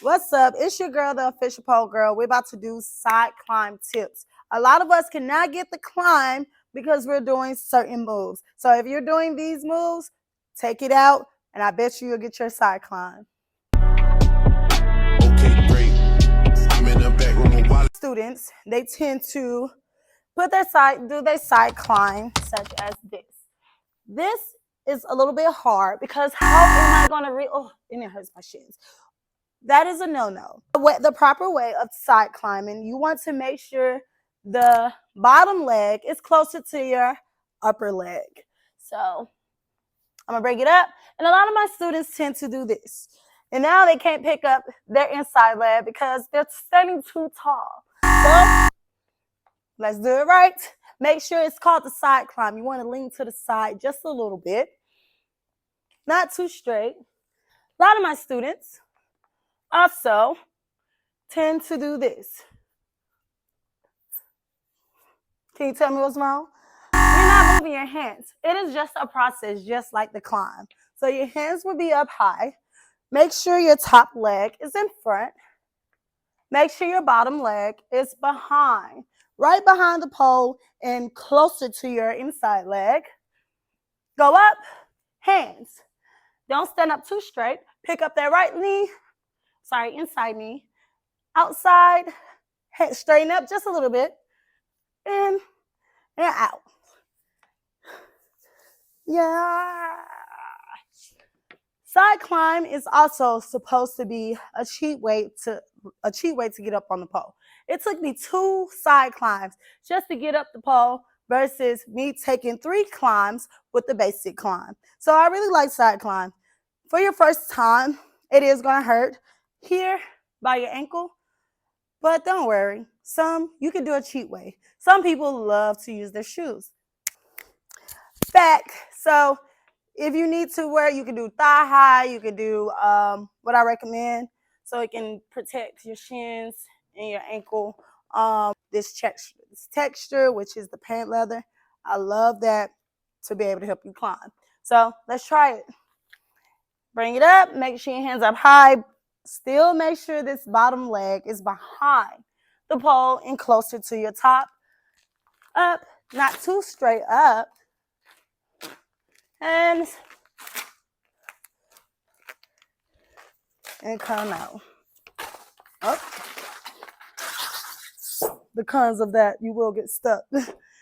What's up? It's your girl, the official pole girl. We're about to do side climb tips. A lot of us cannot get the climb because we're doing certain moves. So if you're doing these moves, take it out, and I bet you'll get your side climb. Okay, great. I'm in the back room while Students, they tend to do their side climb, such as this. This is a little bit hard because how am I going to and it hurts my shins. That is a no-no. The proper way of side climbing, you want to make sure the bottom leg is closer to your upper leg. So I'm gonna break it up. And a lot of my students tend to do this. And now they can't pick up their inside leg because they're standing too tall. So let's do it right. Make sure it's called the side climb. You want to lean to the side just a little bit. Not too straight. A lot of my students also tend to do this. Can you tell me what's wrong? You're not moving your hands. It is just a process, just like the climb. So your hands will be up high. Make sure your top leg is in front. Make sure your bottom leg is behind, right behind the pole and closer to your inside leg. Go up, hands. Don't stand up too straight. Pick up that inside knee. Outside, head straighten up just a little bit. In and out. Yeah. Side climb is also supposed to be a cheat way to get up on the pole. It took me 2 side climbs just to get up the pole versus me taking 3 climbs with the basic climb. So I really like side climb. For your first time, it is going to hurt here by your ankle, but don't worry. You can do a cheat way. Some people love to use their shoes. Back. So if you need to wear, you can do thigh high. You can do what I recommend, so it can protect your shins and your ankle. This texture, which is the pant leather, I love that to be able to help you climb. So let's try it. Bring it up. Make sure your hands up high. Still make sure this bottom leg is behind the pole and closer to your top. Up, not too straight up. And come out. Oh. The cons of that, you will get stuck.